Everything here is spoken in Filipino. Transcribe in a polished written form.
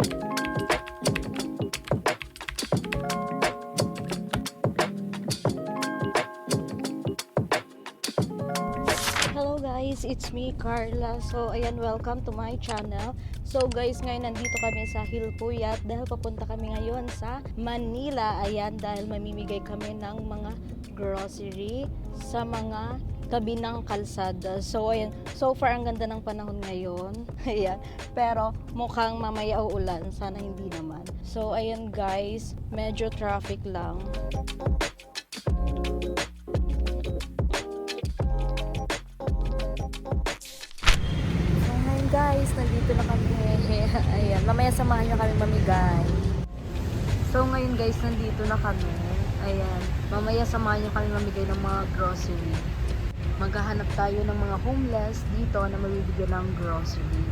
Hello guys, it's me Carla. So ayan, welcome to my channel. So guys, ngayon nandito kami sa Hilpuyat dahil papunta kami ngayon sa Manila. Ayan, dahil mamimigay kami ng mga grocery sa mga tabi ng kalsada. So ayan, so far ang ganda ng panahon ngayon. Ayan, pero mukhang mamaya uulan, sana hindi naman. So ayan guys, medyo traffic lang. Ngayon guys, nandito na kami. Ayan, mamaya samahan nyo kami mamigay. So ngayon guys, nandito na kami. Ayan, mamaya samahan nyo kami mamigay ng mga grocery. Maghahanap tayo ng mga homeless dito na mabibigyan ng grocery.